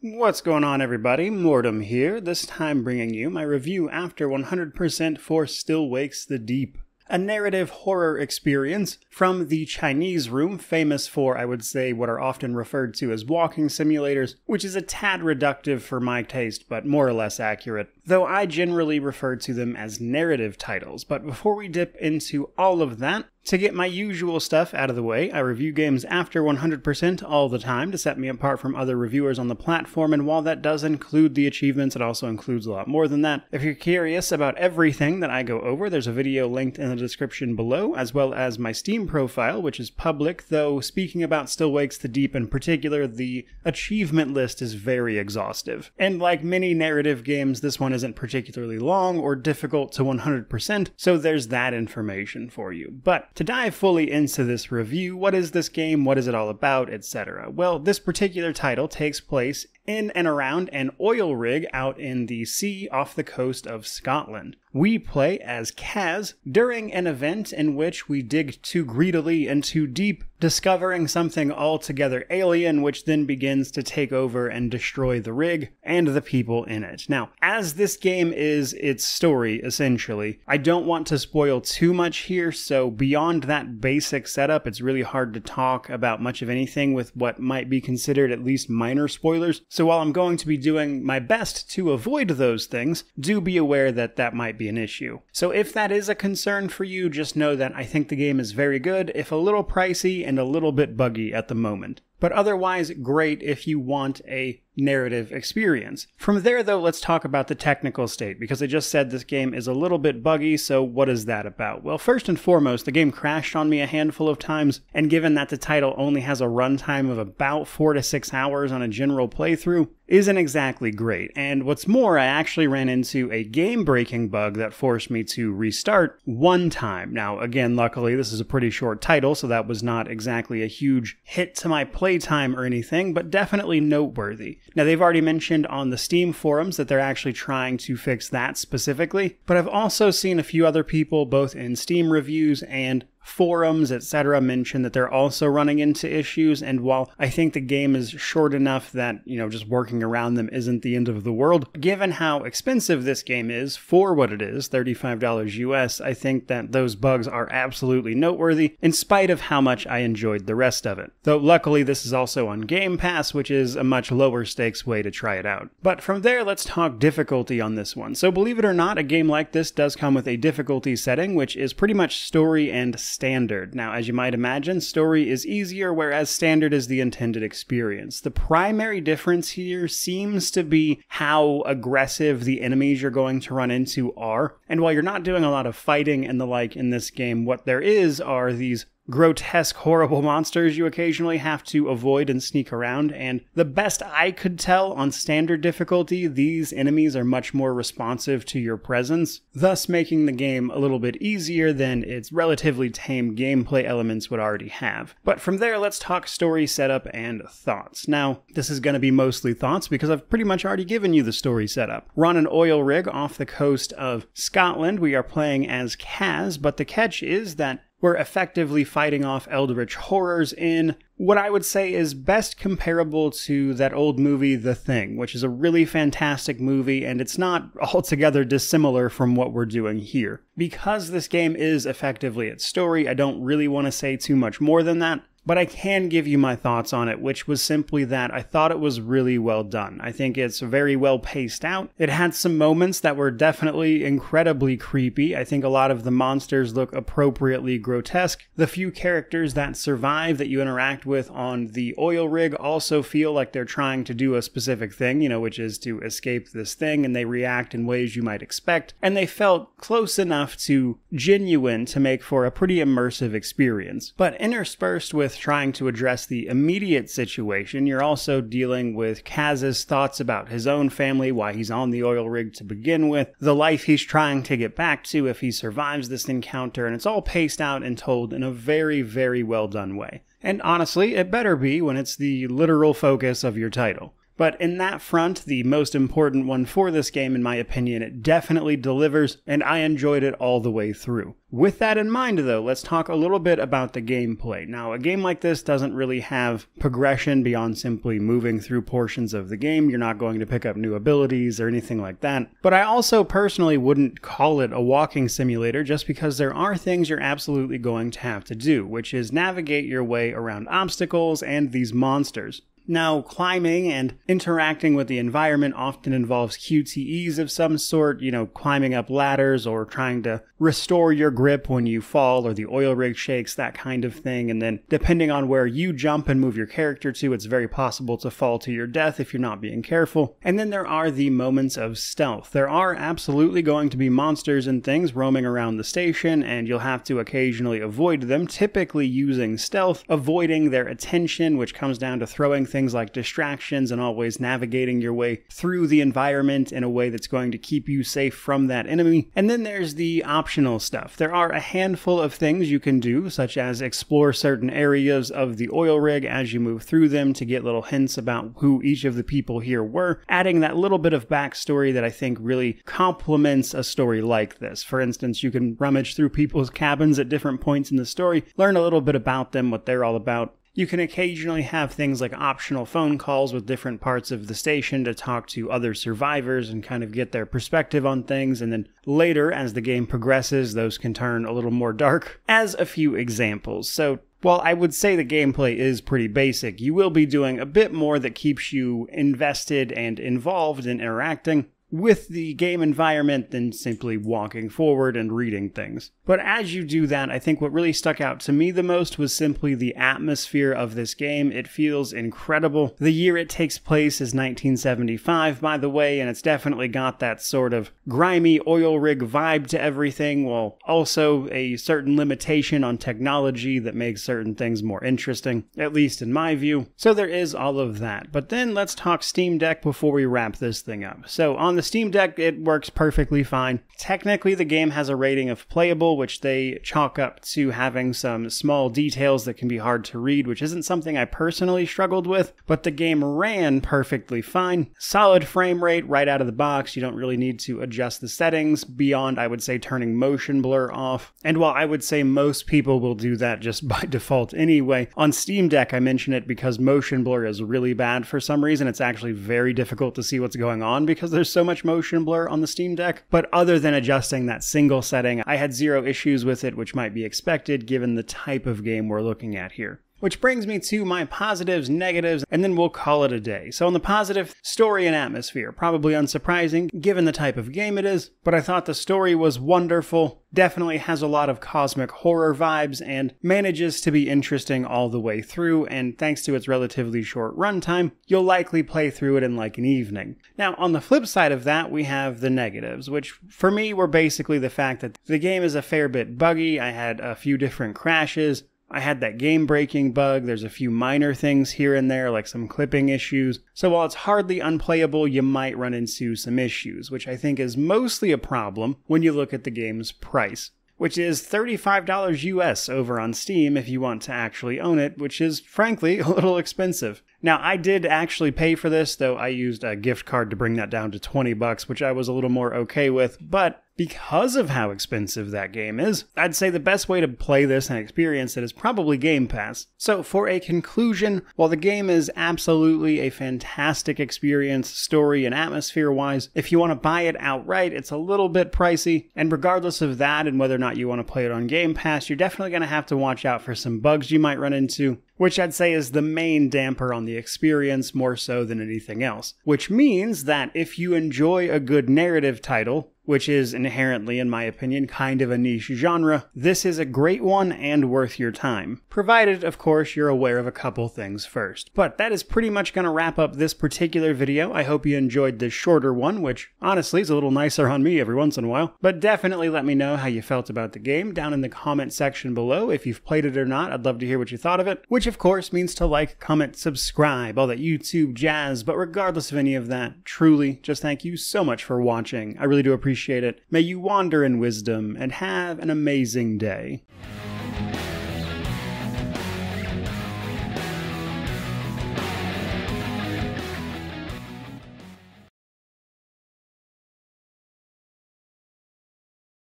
What's going on, everybody? Mortem here, this time bringing you my review after 100% for Still Wakes the Deep. A narrative horror experience from the Chinese room, famous for, I would say, what are often referred to as walking simulators, which is a tad reductive for my taste, but more or less accurate, though I generally refer to them as narrative titles. But before we dip into all of that, to get my usual stuff out of the way, I review games after 100% all the time to set me apart from other reviewers on the platform, and while that does include the achievements, it also includes a lot more than that. If you're curious about everything that I go over, there's a video linked in the description below, as well as my Steam profile, which is public, though speaking about Still Wakes the Deep in particular, the achievement list is very exhaustive. And like many narrative games, this one isn't particularly long or difficult to 100%, so there's that information for you. But to dive fully into this review, what is this game, what is it all about, etc. Well, this particular title takes place in and around an oil rig out in the sea off the coast of Scotland. We play as Kaz during an event in which we dig too greedily and too deep, discovering something altogether alien, which then begins to take over and destroy the rig and the people in it. Now, as this game is its story, essentially, I don't want to spoil too much here, so beyond that basic setup, it's really hard to talk about much of anything with what might be considered at least minor spoilers. So while I'm going to be doing my best to avoid those things, do be aware that that might be an issue. So if that is a concern for you, just know that I think the game is very good, if a little pricey and a little bit buggy at the moment. But otherwise, great if you want a narrative experience. From there, though, let's talk about the technical state, because I just said this game is a little bit buggy, so what is that about? Well, first and foremost, the game crashed on me a handful of times, and given that the title only has a runtime of about 4 to 6 hours on a general playthrough, isn't exactly great. And what's more, I actually ran into a game-breaking bug that forced me to restart one time. Now, again, luckily, this is a pretty short title, so that was not exactly a huge hit to my playtime or anything, but definitely noteworthy. Now, they've already mentioned on the Steam forums that they're actually trying to fix that specifically, but I've also seen a few other people, both in Steam reviews and forums, etc., mention that they're also running into issues, and while I think the game is short enough that, just working around them isn't the end of the world, given how expensive this game is for what it is, $35 US, I think that those bugs are absolutely noteworthy, in spite of how much I enjoyed the rest of it. Though luckily this is also on Game Pass, which is a much lower stakes way to try it out. But from there, let's talk difficulty on this one. So believe it or not, a game like this does come with a difficulty setting, which is pretty much story and standard. Now, as you might imagine, story is easier, whereas standard is the intended experience. The primary difference here seems to be how aggressive the enemies you're going to run into are, and while you're not doing a lot of fighting and the like in this game, what there is are these grotesque, horrible monsters you occasionally have to avoid and sneak around, and the best I could tell on standard difficulty, these enemies are much more responsive to your presence, thus making the game a little bit easier than its relatively tame gameplay elements would already have. But from there, let's talk story setup and thoughts. Now, this is going to be mostly thoughts because I've pretty much already given you the story setup. We're on an oil rig off the coast of Scotland. We are playing as Kaz, but the catch is that we're effectively fighting off eldritch horrors in what I would say is best comparable to that old movie The Thing, which is a really fantastic movie, and it's not altogether dissimilar from what we're doing here. Because this game is effectively its story, I don't really want to say too much more than that, but I can give you my thoughts on it, which was simply that I thought it was really well done. I think it's very well paced out. It had some moments that were definitely incredibly creepy. I think a lot of the monsters look appropriately grotesque. The few characters that survive that you interact with on the oil rig also feel like they're trying to do a specific thing, which is to escape this thing, and they react in ways you might expect. And they felt close enough to genuine to make for a pretty immersive experience. But interspersed with trying to address the immediate situation, you're also dealing with Kaz's thoughts about his own family, why he's on the oil rig to begin with, the life he's trying to get back to if he survives this encounter, and it's all paced out and told in a very, very well done way. And honestly, it better be when it's the literal focus of your title. But in that front, the most important one for this game, in my opinion, it definitely delivers, and I enjoyed it all the way through. With that in mind, though, let's talk a little bit about the gameplay. Now, a game like this doesn't really have progression beyond simply moving through portions of the game. You're not going to pick up new abilities or anything like that. But I also personally wouldn't call it a walking simulator just because there are things you're absolutely going to have to do, which is navigate your way around obstacles and these monsters. Now, climbing and interacting with the environment often involves QTEs of some sort, climbing up ladders or trying to restore your grip when you fall or the oil rig shakes, that kind of thing. And then depending on where you jump and move your character to, it's very possible to fall to your death if you're not being careful. And then there are the moments of stealth. There are absolutely going to be monsters and things roaming around the station, and you'll have to occasionally avoid them, typically using stealth, avoiding their attention, which comes down to throwing things like distractions and always navigating your way through the environment in a way that's going to keep you safe from that enemy. And then there's the optional stuff. There are a handful of things you can do, such as explore certain areas of the oil rig as you move through them to get little hints about who each of the people here were, adding that little bit of backstory that I think really complements a story like this. For instance, you can rummage through people's cabins at different points in the story, learn a little bit about them, what they're all about. You can occasionally have things like optional phone calls with different parts of the station to talk to other survivors and kind of get their perspective on things, and then later, as the game progresses, those can turn a little more dark, as a few examples. So, while I would say the gameplay is pretty basic, you will be doing a bit more that keeps you invested and involved in interacting with the game environment than simply walking forward and reading things. But as you do that, I think what really stuck out to me the most was simply the atmosphere of this game. It feels incredible. The year it takes place is 1975, by the way, and it's definitely got that sort of grimy oil rig vibe to everything, while also a certain limitation on technology that makes certain things more interesting, at least in my view. So there is all of that. But then let's talk Steam Deck before we wrap this thing up. So on the Steam Deck, it works perfectly fine. Technically, the game has a rating of playable, which they chalk up to having some small details that can be hard to read, which isn't something I personally struggled with, but the game ran perfectly fine. Solid frame rate right out of the box. You don't really need to adjust the settings beyond, I would say, turning motion blur off. And while I would say most people will do that just by default anyway, on Steam Deck I mention it because motion blur is really bad for some reason. It's actually very difficult to see what's going on because there's so much motion blur on the Steam Deck. But other than adjusting that single setting, I had zero issues with it, which might be expected given the type of game we're looking at here. Which brings me to my positives, negatives, and then we'll call it a day. So on the positive, story and atmosphere. Probably unsurprising given the type of game it is, but I thought the story was wonderful. Definitely has a lot of cosmic horror vibes and manages to be interesting all the way through, and thanks to its relatively short runtime, you'll likely play through it in like an evening. Now, on the flip side of that, we have the negatives, which for me were basically the fact that the game is a fair bit buggy. I had a few different crashes. I had that game-breaking bug. There's a few minor things here and there, like some clipping issues. So while it's hardly unplayable, you might run into some issues, which I think is mostly a problem when you look at the game's price, which is $35 US over on Steam if you want to actually own it, which is, frankly, a little expensive. Now, I did actually pay for this, though I used a gift card to bring that down to $20, which I was a little more okay with, but because of how expensive that game is, I'd say the best way to play this and experience it is probably Game Pass. So for a conclusion, while the game is absolutely a fantastic experience, story and atmosphere-wise, if you want to buy it outright, it's a little bit pricey, and regardless of that and whether or not you want to play it on Game Pass, you're definitely going to have to watch out for some bugs you might run into, which I'd say is the main damper on the experience more so than anything else. Which means that if you enjoy a good narrative title, which is inherently, in my opinion, kind of a niche genre, this is a great one and worth your time. Provided, of course, you're aware of a couple things first. But that is pretty much going to wrap up this particular video. I hope you enjoyed this shorter one, which honestly is a little nicer on me every once in a while. But definitely let me know how you felt about the game down in the comment section below. If you've played it or not, I'd love to hear what you thought of it, which of course means to like, comment, subscribe, all that YouTube jazz. But regardless of any of that, truly, just thank you so much for watching. I really do appreciate it. May you wander in wisdom and have an amazing day.